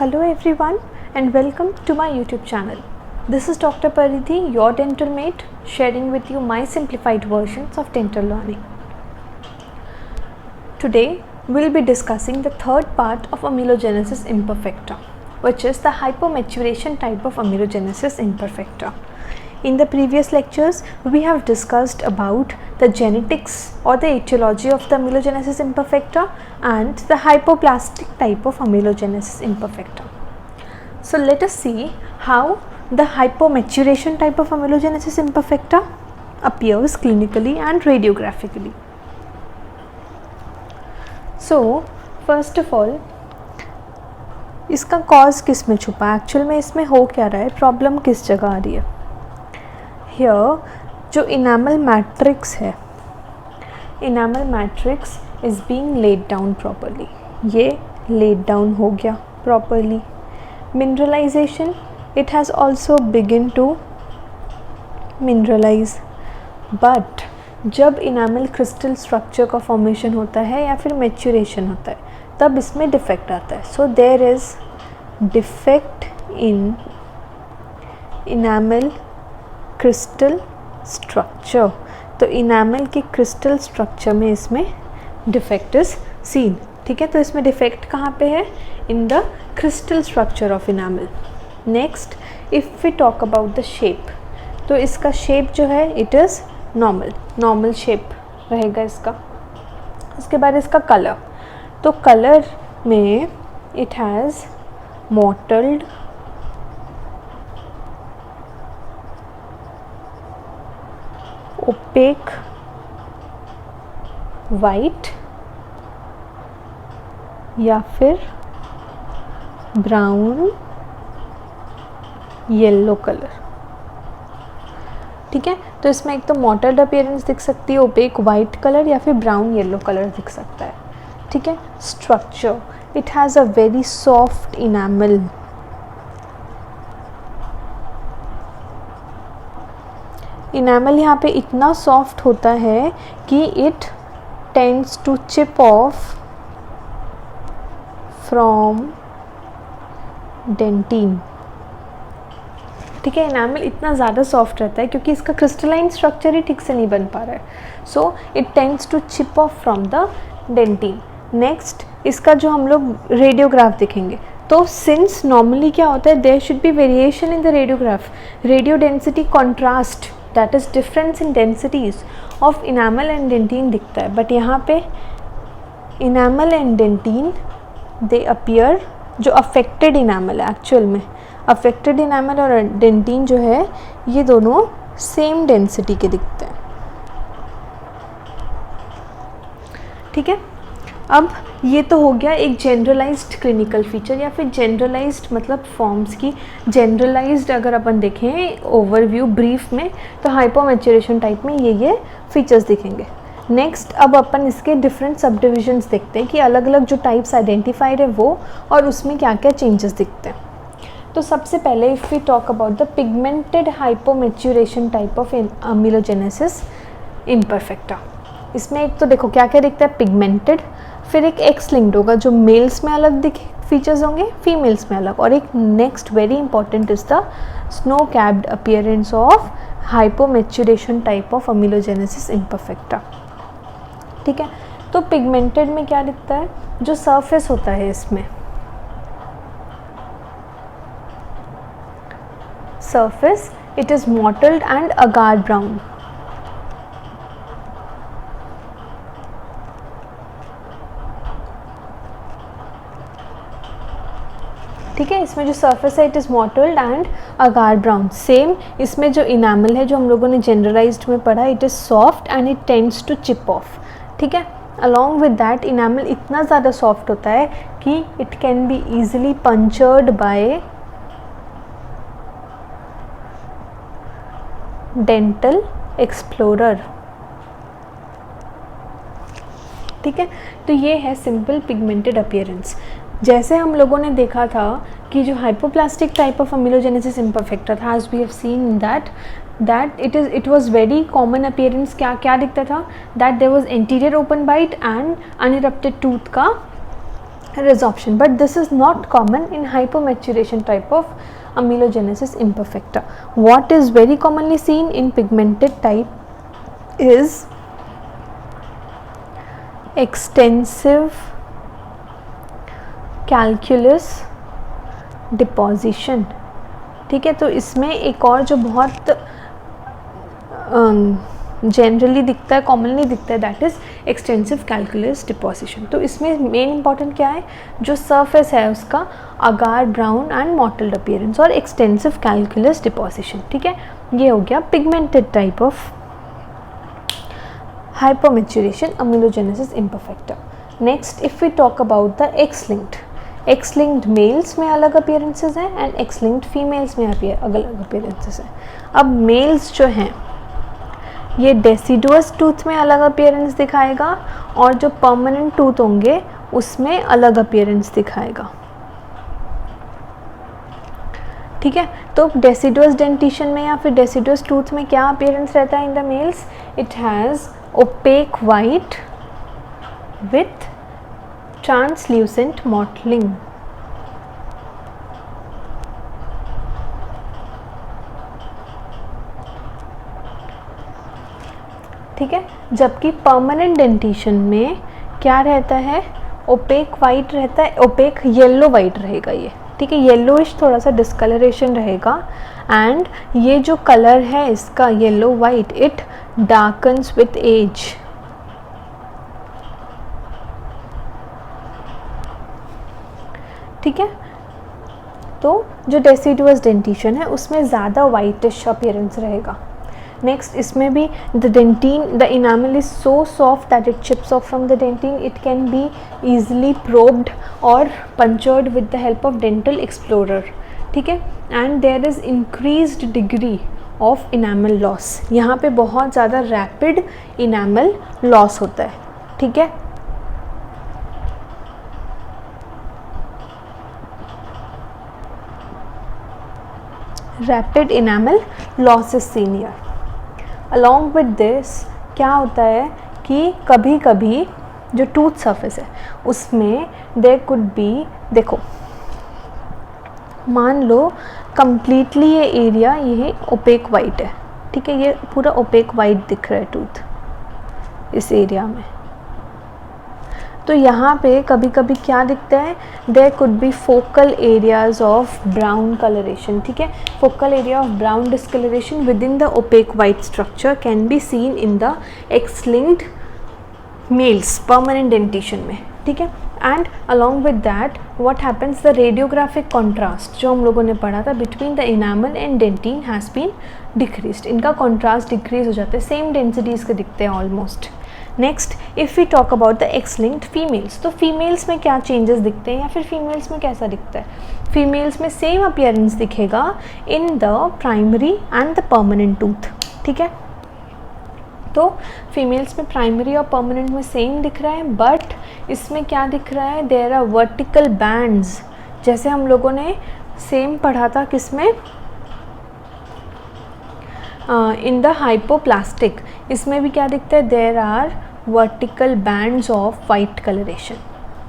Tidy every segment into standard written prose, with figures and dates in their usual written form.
Hello everyone and welcome to my YouTube channel. This is Dr. Paridhi, your dental mate, sharing with you my simplified versions of dental learning. Today we'll be discussing the third part of amelogenesis imperfecta, which is the hypomaturation type of amelogenesis imperfecta. In the previous lectures, we have discussed about the genetics or the etiology of the amelogenesis imperfecta and the hypoplastic type of amelogenesis imperfecta. So let us see how the hypomaturation type of amelogenesis imperfecta appears clinically and radiographically. So first of all, इसका cause किस में छुपा है, actual में इसमें हो क्या रहा है, प्रॉब्लम किस जगह आ रही है. Here जो इनामल मैट्रिक्स है, enamel matrix is being laid down properly. ये लेड डाउन हो गया properly. Mineralization, it has also begin to mineralize. But जब इनामल क्रिस्टल स्ट्रक्चर का फॉर्मेशन होता है या फिर मैच्योरेशन होता है तब इसमें डिफेक्ट आता है. So there is defect in enamel crystal structure. तो इनामल के क्रिस्टल स्ट्रक्चर में इसमें डिफेक्ट इज सीन. ठीक है, तो इसमें डिफेक्ट कहाँ पे है, in the crystal structure of enamel. Next if we talk about the shape, तो इसका शेप जो है इट इज़ नॉर्मल शेप रहेगा इसका. उसके बाद इसका कलर, तो कलर में it has mottled, opaque, white या फिर ब्राउन येलो कलर. ठीक है, तो इसमें एक तो मॉटल्ड अपीयरेंस दिख सकती है, ओपेक वाइट कलर या फिर ब्राउन येलो कलर दिख सकता है. ठीक है. Structure, it has a very soft enamel. Enamel यहाँ पे इतना सॉफ्ट होता है कि it tends to chip off from dentin. ठीक है, इनामल इतना ज़्यादा सॉफ्ट रहता है क्योंकि इसका क्रिस्टलाइन स्ट्रक्चर ही ठीक से नहीं बन पा रहा है. So it tends to chip off from the dentin. Next इसका जो हम लोग रेडियोग्राफ देखेंगे, तो सिंस नॉर्मली क्या होता है, there should be variation in the radiograph. Radio density contrast, that is difference in densities of enamel and dentin दिखता है. बट यहाँ पे enamel and dentin they appear, जो अफेक्टेड इनामल है एक्चुअल में, अफेक्टेड इनामल और डेंटिन जो है ये दोनों सेम डेंसिटी के दिखते हैं. ठीक है, अब ये तो हो गया एक जनरलाइज्ड क्लिनिकल फीचर या फिर जनरलाइज्ड मतलब फॉर्म्स की जनरलाइज्ड. अगर अपन देखें ओवरव्यू ब्रीफ में, तो हाइपोमैच्योरेशन टाइप में ये फीचर्स दिखेंगे. नेक्स्ट अब अपन इसके डिफरेंट सब डिविजन्स देखते हैं कि अलग अलग जो टाइप्स आइडेंटिफाइड है वो और उसमें क्या क्या चेंजेस दिखते हैं. तो सबसे पहले if we talk about the pigmented hypomaturation type of amelogenesis imperfecta, इसमें एक तो देखो क्या क्या दिखता है, पिगमेंटेड, फिर एक एक्स लिंक्ड होगा जो मेल्स में अलग दिखे फीचर्स होंगे, फीमेल्स में अलग, और एक next very important is the snow capped appearance of hypomaturation type of amelogenesis imperfecta. ठीक है, तो पिगमेंटेड में क्या दिखता है, जो सरफेस होता है इसमें, surface it is mottled and agar brown. ठीक है, इसमें जो सरफेस है it is mottled and agar brown. Same इसमें जो इनामल है जो हम लोगों ने जनरलाइज्ड में पढ़ा, it is soft and it tends to chip off. ठीक है, अलॉन्ग विद दैट इनामल इतना ज़्यादा सॉफ्ट होता है कि it can be easily punctured by dental explorer. ठीक है, तो ये है सिंपल पिगमेंटेड अपीयरेंस. जैसे हम लोगों ने देखा था कि जो hypoplastic type of amelogenesis imperfecta था, as we have seen that it was very common appearance. क्या दिखता था, that there was anterior open bite and unerupted tooth का resorption, but this is not common in hypomaturation type of amelogenesis imperfecta. What is very commonly seen in pigmented type is extensive calculus deposition. ठीक है, तो इसमें एक और जो बहुत generally दिखता है, कॉमनली दिखता है, that is extensive calculus deposition. तो इसमें मेन इंपॉर्टेंट क्या है, जो सरफेस है उसका अगार ब्राउन एंड मॉटल्ड अपीयरेंस और एक्सटेंसिव कैलकुलस डिपोजिशन. ठीक है, ये हो गया pigmented type of hypomaturation amelogenesis imperfecta. Next, if we talk about the X-linked males में अलग अपीयरेंसेस हैं एंड X-linked फीमेल्स में अलग अपीयरेंसेस हैं. अब मेल्स जो हैं ये डेसिडुअस टूथ में अलग अपीयरेंस दिखाएगा और जो परमानेंट टूथ होंगे उसमें अलग अपीयरेंस दिखाएगा. ठीक है, तो डेसिडुअस डेंटिशन में या फिर डेसिडुअस टूथ में क्या अपीयरेंस रहता है in the mails? It has opaque white with translucent mottling. ठीक है, जबकि परमानेंट डेंटिशन में क्या रहता है? ओपेक वाइट रहता है, ओपेक येलो वाइट रहेगा ये. ठीक है, येलोइश थोड़ा सा डिस्कलरेशन रहेगा एंड ये जो कलर है इसका yellow white, it darkens with age. ठीक है, तो जो डेसिडुअस डेंटिशन है उसमें ज़्यादा वाइटिश अपीयरेंस रहेगा. नेक्स्ट, इसमें भी the enamel is so soft that it chips off from the dentin. It can be easily probed और punctured with the help of dental explorer. ठीक है, and there is increased degree of enamel loss. यहाँ पे बहुत ज़्यादा rapid enamel loss होता है. ठीक है, rapid enamel loss is seen here. Along with this क्या होता है कि कभी कभी जो टूथ सरफेस है उसमें देयर कुड बी, देखो मान लो कंप्लीटली ये एरिया ये ओपेक वाइट है. ठीक है, ये पूरा ओपेक वाइट दिख रहा है टूथ इस एरिया में. तो यहाँ पे कभी कभी क्या दिखता है, there could be focal areas of brown colouration. ठीक है, focal area of brown discolouration within the opaque white structure can be seen in the X-linked males permanent dentition में. ठीक है, and along with that what happens, the radiographic contrast जो हम लोगों ने पढ़ा था between the enamel and dentin has been decreased. इनका कॉन्ट्रास्ट डिक्रीज हो जाता है, सेम डेंसिटीज़ के दिखते हैं almost. Next, if we talk about the X-linked females, तो फीमेल्स में क्या चेंजेस दिखते हैं या फिर फीमेल्स में कैसा दिखता है? फीमेल्स में सेम अपीयरेंस दिखेगा in the primary and the permanent tooth. ठीक है, तो फीमेल्स में प्राइमरी और परमानेंट में सेम दिख रहा है, बट इसमें क्या दिख रहा है, देयर आर वर्टिकल बैंड्स. जैसे हम लोगों ने सेम पढ़ा था किसमें, इन द हाइपोप्लास्टिक. इसमें भी क्या दिखता है, there are vertical bands of white colouration.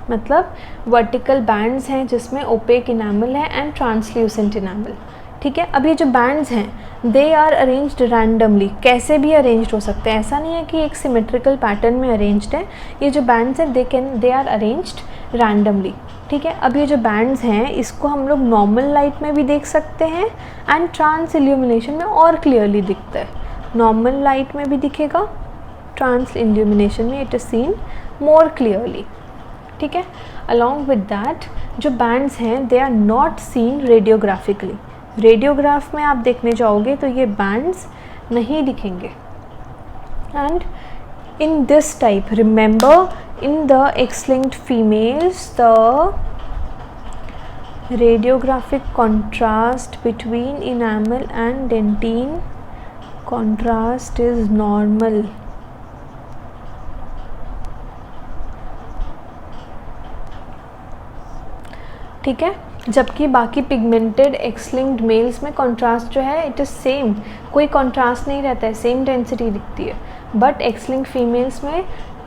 मतलब वर्टिकल बैंड्स हैं जिसमें ओपेक इनामल है एंड ट्रांसल्यूसेंट इनामल. ठीक है, अब ये जो बैंड्स हैं दे आर अरेंज्ड रैंडमली, कैसे भी अरेंज्ड हो सकते हैं, ऐसा नहीं है कि एक सिमेट्रिकल पैटर्न में अरेंज्ड है. ये जो बैंड्स हैं दे आर अरेंज्ड रैंडमली. ठीक है, अब ये जो बैंड्स हैं इसको हम लोग नॉर्मल लाइट में भी देख सकते हैं एंड ट्रांस इल्यूमिनेशन में और क्लियरली दिखता है. नॉर्मल लाइट में भी दिखेगा, ट्रांस इल्यूमिनेशन में it is seen more clearly. ठीक है, अलॉन्ग विद दैट जो बैंड्स हैं they are not seen radiographically. Radiograph में आप देखने जाओगे तो ये बैंड्स नहीं दिखेंगे. And in this type, remember in the X-linked females the radiographic contrast between enamel and dentine contrast is normal. ठीक है, जबकि बाकी पिगमेंटेड X-linked मेल्स में कॉन्ट्रास्ट जो है इट इज़ सेम, कोई कॉन्ट्रास्ट नहीं रहता है, सेम डेंसिटी दिखती है. बट X-linked फीमेल्स में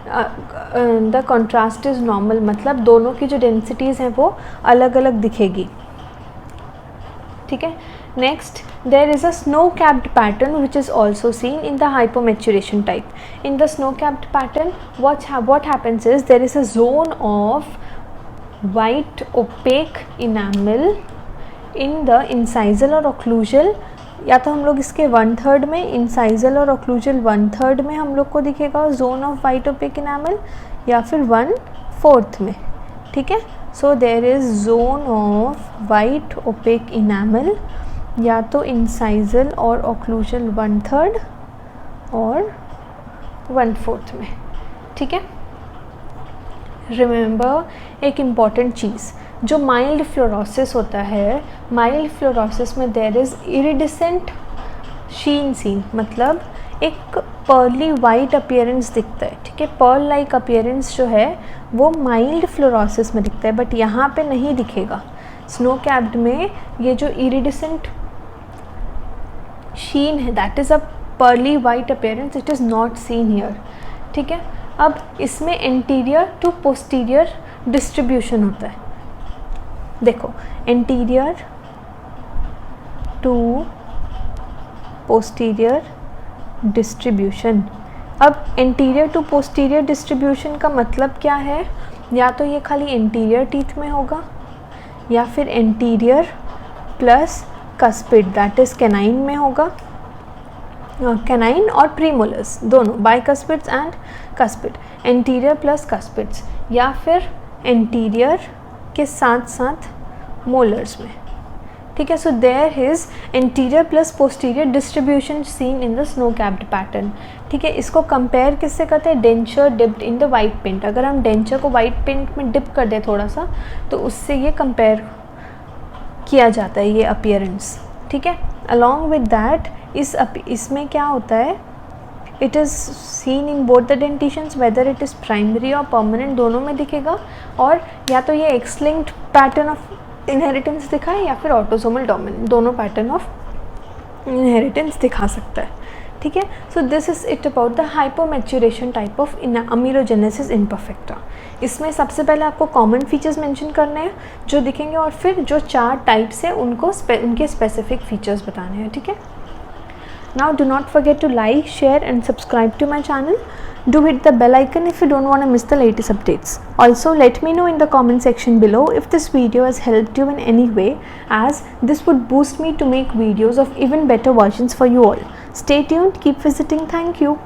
द कॉन्ट्रास्ट इज़ नॉर्मल, मतलब दोनों की जो डेंसिटीज़ हैं वो अलग अलग दिखेगी, ठीक है। Next, there is a snow capped pattern which is also seen in the hypomaturation type. In the snow capped pattern what happens is there is a zone of white opaque enamel in the incisal और occlusal, या तो हम लोग इसके 1/3 में, incisal और occlusal 1/3 में हम लोग को दिखेगा zone of white opaque enamel, या फिर 1/4 में, ठीक है। So there is zone of white opaque enamel या तो इंसाइजल और ओक्लूजल 1/3 और 1/4 में, ठीक है। रिमेंबर एक इम्पॉर्टेंट चीज़, जो माइल्ड फ्लोरोसिस होता है, माइल्ड फ्लोरोसिस में there is iridescent sheen seen, मतलब एक पर्ली वाइट अपीयरेंस दिखता है, ठीक है। पर्ल लाइक अपीयरेंस जो है वो माइल्ड फ्लोरोसिस में दिखता है, बट यहाँ पे नहीं दिखेगा। स्नो कैप्ड में ये जो इरिडिसेंट शीन है that is a pearly white appearance, it is not seen here, ठीक है। अब इसमें एंटीरियर टू पोस्टीरियर डिस्ट्रीब्यूशन होता है, देखो एंटीरियर टू पोस्टीरियर डिस्ट्रीब्यूशन। अब एंटीरियर टू पोस्टीरियर डिस्ट्रीब्यूशन का मतलब क्या है, या तो ये खाली एंटीरियर टीथ में होगा या फिर anterior plus cuspid that is canine में होगा, कैनाइन और प्रीमोलर्स दोनों, बाइकस्पिड्स एंड कस्पिड, एंटीरियर प्लस कस्पिड्स, या फिर एंटीरियर के साथ साथ मोलर्स में, ठीक है। So there is anterior plus posterior distribution seen in the snow capped pattern, ठीक है। इसको कंपेयर किससे करते हैं, denture dipped in the white paint. अगर हम डेंचर को वाइट पेंट में डिप कर दें थोड़ा सा, तो उससे ये कंपेयर किया जाता है ये अपीयरेंस, ठीक है। अलॉन्ग विद दैट इसमें क्या होता है, it is seen in both the dentitions, whether it is primary और परमानेंट दोनों में दिखेगा, और या तो ये X linked pattern of inheritance दिखाए या फिर ऑटोसोमल डोमिनेंट, दोनों पैटर्न ऑफ इनहेरिटेंस दिखा सकता है, ठीक है। So this is it about the hypomaturation type of amelogenesis imperfecta. इसमें सबसे पहले आपको कॉमन फीचर्स मेंशन करने हैं जो दिखेंगे, और फिर जो 4 टाइप्स हैं उनके स्पेसिफिक फीचर्स बताने हैं, ठीक है। Now do not forget to like, share and subscribe to my channel. Do hit the bell icon if you don't want to miss the latest updates. Also let me know in the comment section below if this video has helped you in any way, as this would boost me to make videos of even better versions for you all. Stay tuned, keep visiting, thank you.